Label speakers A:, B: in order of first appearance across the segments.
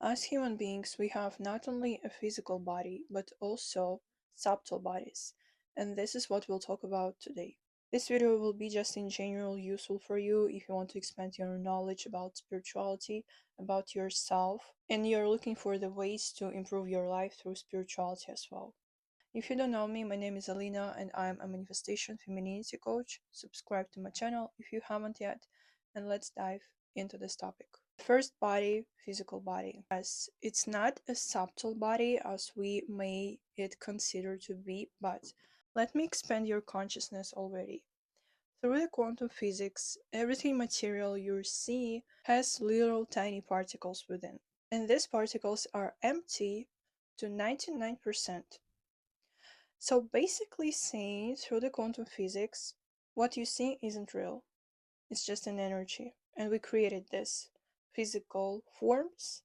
A: As human beings, we have not only a physical body, but also subtle bodies. And this is what we'll talk about today. This video will be just in general useful for you if you want to expand your knowledge about spirituality, about yourself, and you're looking for the ways to improve your life through spirituality as well. If you don't know me, my name is Alina and I'm a manifestation femininity coach. Subscribe to my channel if you haven't yet, and let's dive into this topic. First body, physical body. Yes, it's not a subtle body as we may it consider to be, but let me expand your consciousness already. Through the quantum physics, everything material you see has little tiny particles within, and these particles are empty to 99%. So basically saying through the quantum physics, what you see isn't real. It's just an energy. And we created this physical forms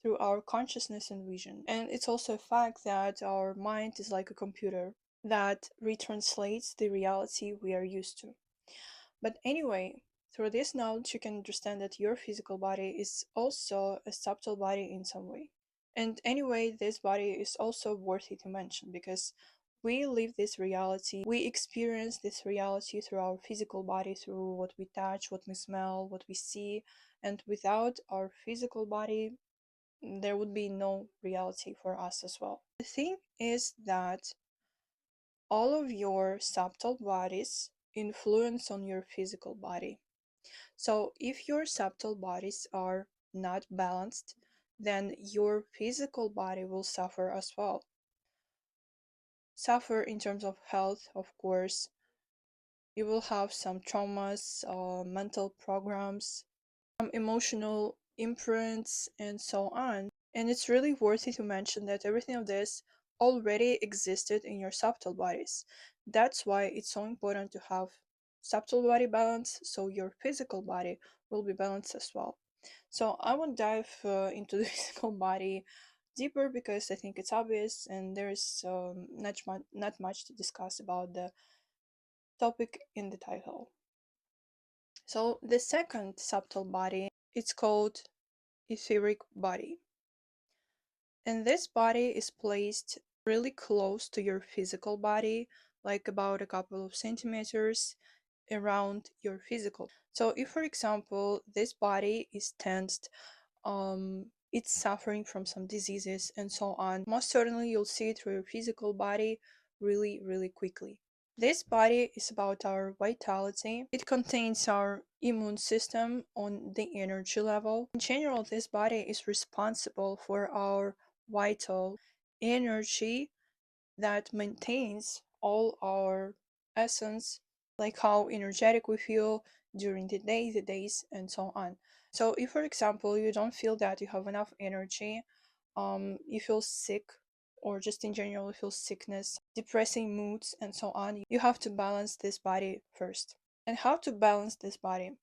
A: through our consciousness and vision. And it's also a fact that our mind is like a computer that retranslates the reality we are used to. But anyway, through this knowledge, you can understand that your physical body is also a subtle body in some way. And anyway, this body is also worthy to mention because we live this reality, we experience this reality through our physical body, through what we touch, what we smell, what we see. And without our physical body, there would be no reality for us as well. The thing is that all of your subtle bodies influence on your physical body. So if your subtle bodies are not balanced, then your physical body will suffer as well. Suffer in terms of health, of course. You will have some traumas, mental programs, some emotional imprints, and so on. And it's really worthy to mention that everything of this already existed in your subtle bodies. That's why it's so important to have subtle body balance so your physical body will be balanced as well. So I won't dive into the physical body deeper because I think it's obvious and there's not much to discuss about the topic in the title. So the second subtle body, it's called etheric body. And this body is placed really close to your physical body, like about a couple of centimeters around your physical. So if for example this body is tensed, it's suffering from some diseases and so on, most certainly you'll see it through your physical body really quickly. This body is about our vitality. It contains our immune system on the energy level. In general, this body is responsible for our vital energy that maintains all our essence, like how energetic we feel during the day, the days, and so on. So if, for example, you don't feel that you have enough energy, you feel sick, or just in general you feel sickness, depressing moods, and so on, you have to balance this body first. And how to balance this body?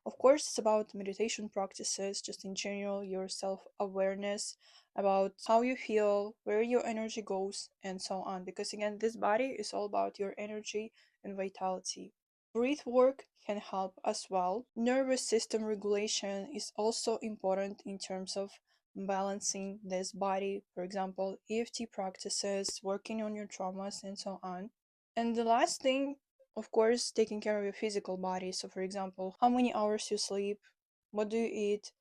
A: Of course, it's about meditation practices, just in general, your self awareness about how you feel, where your energy goes, and so on. Because again, this body is all about your energy and vitality. Breath work can help as well. Nervous system regulation is also important in terms of balancing this body. For example, EFT practices, working on your traumas, and so on. And the last thing, of course, taking care of your physical body. So, for example, how many hours you sleep, what do you eat,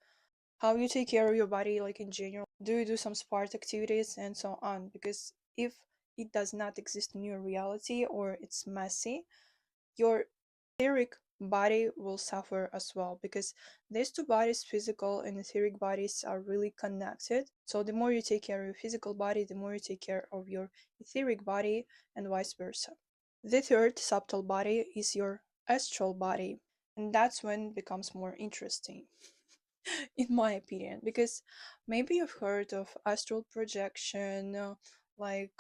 A: how you take care of your body, like in general. Do you do some sport activities, and so on? Because if it does not exist in your reality or it's messy, your etheric body will suffer as well, because these two bodies, physical and etheric bodies, are really connected. So the more you take care of your physical body, the more you take care of your etheric body, and vice versa. The third subtle body is your astral body, and that's when it becomes more interesting, in my opinion, because maybe you've heard of astral projection, like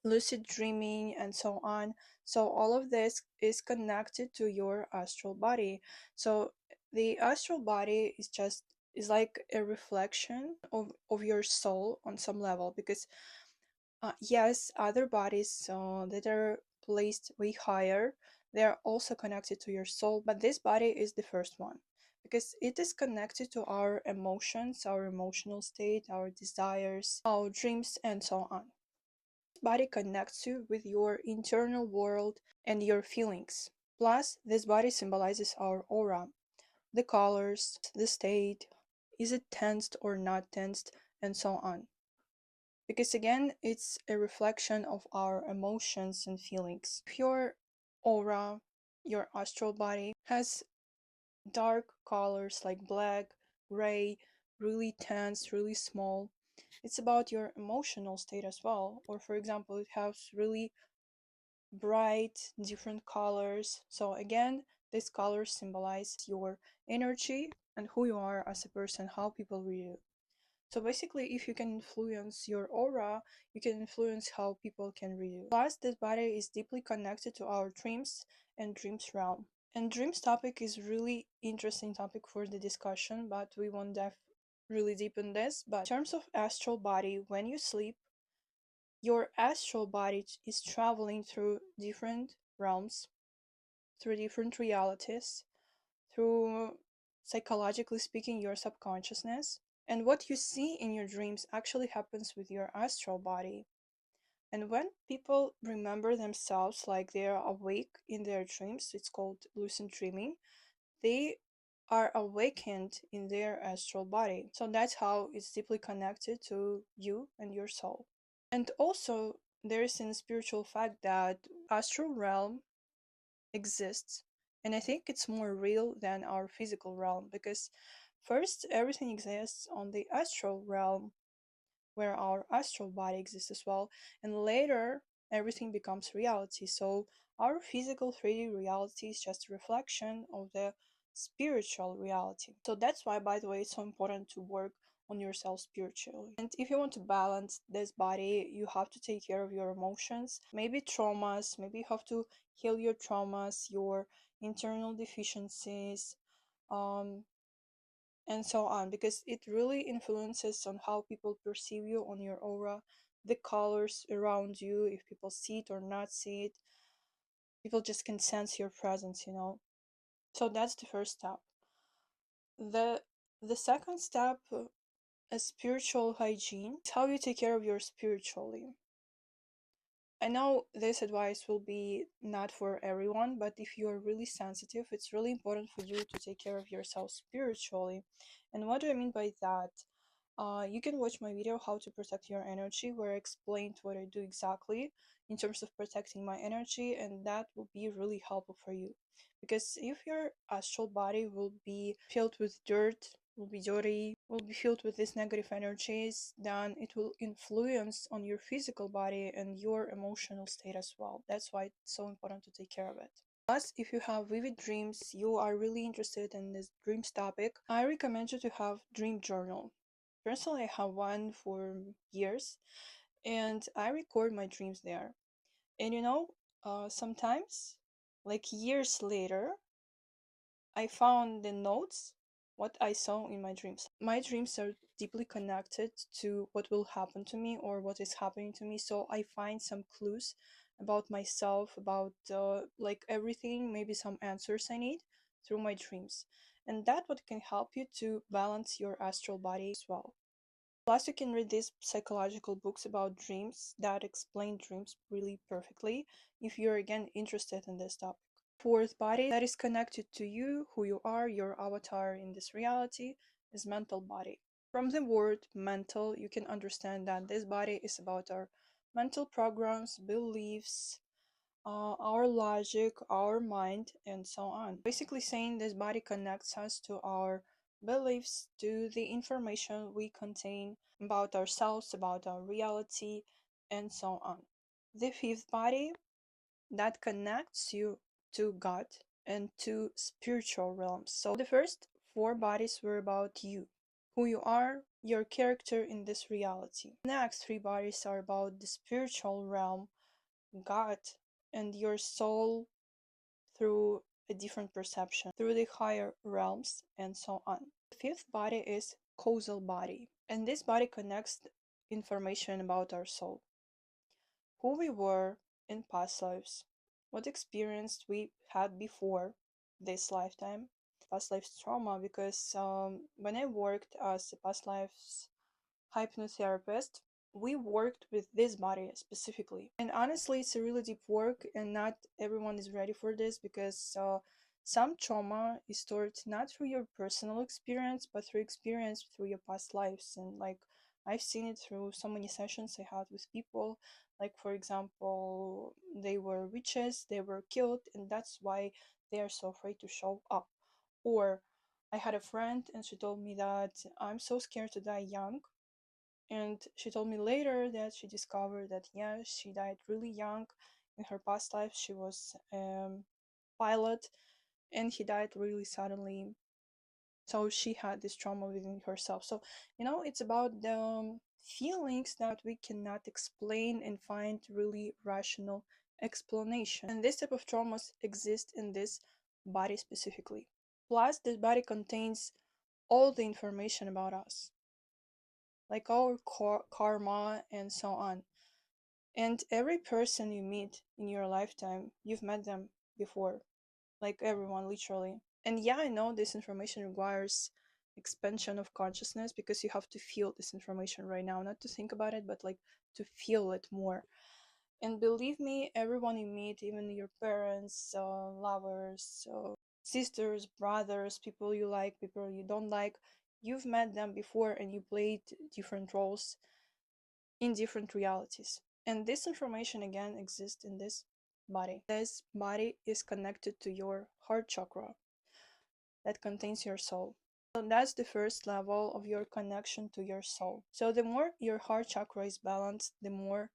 A: lucid dreaming, and so on. So all of this is connected to your astral body. So the astral body is like a reflection of your soul on some level, because yes, other bodies that are placed way higher, they are also connected to your soul, but this body is the first one, because it is connected to our emotions, our emotional state, our desires, our dreams, and so on. Body connects you with your internal world and your feelings. Plus, this body symbolizes our aura, the colors, the state, is it tensed or not tensed, and so on. Because again, it's a reflection of our emotions and feelings. If your aura, your astral body, has dark colors like black, gray, really tense, really small, it's about your emotional state as well. Or for example, it has really bright, different colors. So again, these colors symbolize your energy and who you are as a person, how people read you. So basically, if you can influence your aura, you can influence how people can read you. Plus, this body is deeply connected to our dreams and dreams realm. And dreams topic is really interesting topic for the discussion, but we won't dive really deep in this. But in terms of astral body, when you sleep, your astral body is traveling through different realms, through different realities, through psychologically speaking, your subconsciousness. And what you see in your dreams actually happens with your astral body. And when people remember themselves like they are awake in their dreams, it's called lucid dreaming, they are awakened in their astral body. So that's how it's deeply connected to you and your soul. And also, there is a spiritual fact that astral realm exists, and I think it's more real than our physical realm because first everything exists on the astral realm where our astral body exists as well, and later everything becomes reality. So our physical 3D reality is just a reflection of the spiritual reality. So that's why, by the way, it's so important to work on yourself spiritually. And if you want to balance this body, you have to take care of your emotions, maybe traumas, maybe you have to heal your traumas, your internal deficiencies, um, and so on, because it really influences on how people perceive you, on your aura, the colors around you, if people see it or not see it. People just can sense your presence, you know. So that's the first step. The second step is spiritual hygiene. It's how you take care of your spiritually. I know this advice will be not for everyone, but if you are really sensitive, it's really important for you to take care of yourself spiritually. And what do I mean by that? You can watch my video how to protect your energy, where I explained what I do exactly in terms of protecting my energy, and that will be really helpful for you. Because if your astral body will be filled with dirt, will be dirty, will be filled with these negative energies, then it will influence on your physical body and your emotional state as well. That's why it's so important to take care of it. Plus, if you have vivid dreams, you are really interested in this dreams topic, I recommend you to have dream journal. Personally, I have one for years, and I record my dreams there. And you know, sometimes, like years later, I found the notes, what I saw in my dreams. My dreams are deeply connected to what will happen to me or what is happening to me, so I find some clues about myself, about like everything, maybe some answers I need through my dreams. And that what can help you to balance your astral body as well. Plus, you can read these psychological books about dreams that explain dreams really perfectly if you're again interested in this topic. Fourth body that is connected to you, who you are, your avatar in this reality, is mental body. From the word mental, you can understand that this body is about our mental programs, beliefs, our logic, our mind, and so on. Basically saying this body connects us to our beliefs, to the information we contain about ourselves, about our reality, and so on. The fifth body that connects you to God and to spiritual realms. So the first four bodies were about you, who you are, your character in this reality. The next three bodies are about the spiritual realm, God, and your soul through a different perception, through the higher realms, and so on. The fifth body is causal body, and this body connects information about our soul, who we were in past lives, what experience we had before this lifetime, past lives trauma because when I worked as a past lives hypnotherapist, we worked with this body specifically. And honestly, it's a really deep work, and not everyone is ready for this because some trauma is stored not through your personal experience, but through experience through your past lives. And like I've seen it through so many sessions I had with people. Like, for example, they were witches, they were killed, and that's why they are so afraid to show up. Or I had a friend and she told me that I'm so scared to die young, and she told me later that she discovered that, yeah, she died really young. In her past life, she was pilot, and he died really suddenly. So she had this trauma within herself. So, it's about the feelings that we cannot explain and find really rational explanation. And this type of traumas exist in this body specifically. Plus, this body contains all the information about us, like our karma and so on. And every person you meet in your lifetime, you've met them before, like everyone, literally. And yeah, I know this information requires expansion of consciousness because you have to feel this information right now, not to think about it, but like to feel it more. And believe me, everyone you meet, even your parents, lovers, sisters, brothers, people you like, people you don't like, you've met them before and you played different roles in different realities. And this information again exists in this body. This body is connected to your heart chakra that contains your soul. So that's the first level of your connection to your soul. So the more your heart chakra is balanced, the more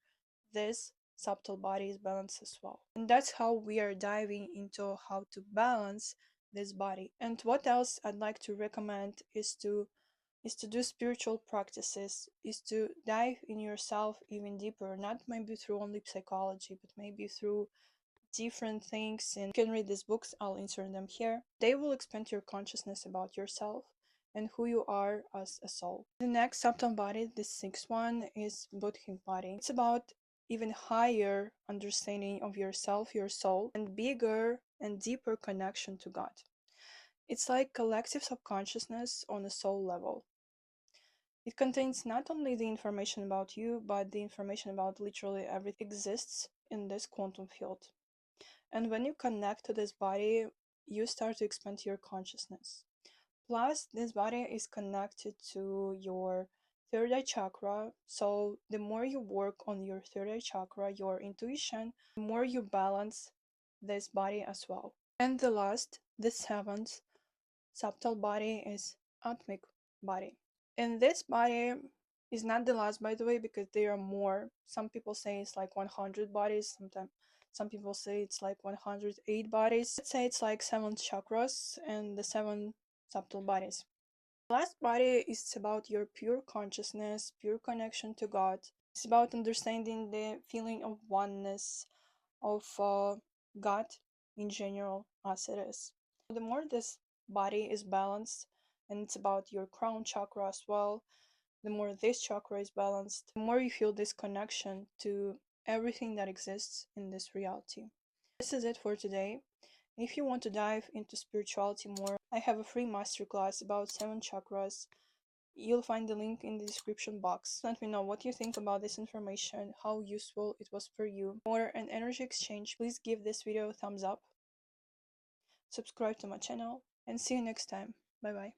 A: this subtle body is balanced as well. And that's how we are diving into how to balance this body. And what else I'd like to recommend is to do spiritual practices, is to dive in yourself even deeper, not maybe through only psychology, but maybe through different things. And you can read these books, I'll insert them here. They will expand your consciousness about yourself and who you are as a soul. The next subtle body, the sixth one, is Buddhic body. It's about even higher understanding of yourself, your soul, and bigger and deeper connection to God. It's like collective subconsciousness on a soul level. It contains not only the information about you, but the information about literally everything exists in this quantum field. And when you connect to this body, you start to expand your consciousness. Plus, this body is connected to your third eye chakra. So, the more you work on your third eye chakra, your intuition, the more you balance this body as well. And the last, the seventh subtle body is atomic body. And this body is not the last, by the way, because there are more. Some people say it's like 100 bodies. Sometimes some people say it's like 108 bodies. Let's say it's like 7 chakras and the 7 subtle bodies. The last body is about your pure consciousness, pure connection to God. It's about understanding the feeling of oneness, of God in general as it is. The more this body is balanced, and it's about your crown chakra as well, the more this chakra is balanced, the more you feel this connection to everything that exists in this reality. This is it for today. If you want to dive into spirituality more, I have a free masterclass about 7 chakras. You'll find the link in the description box. Let me know what you think about this information, how useful it was for you. For an energy exchange, please give this video a thumbs up, subscribe to my channel, and see you next time. Bye bye.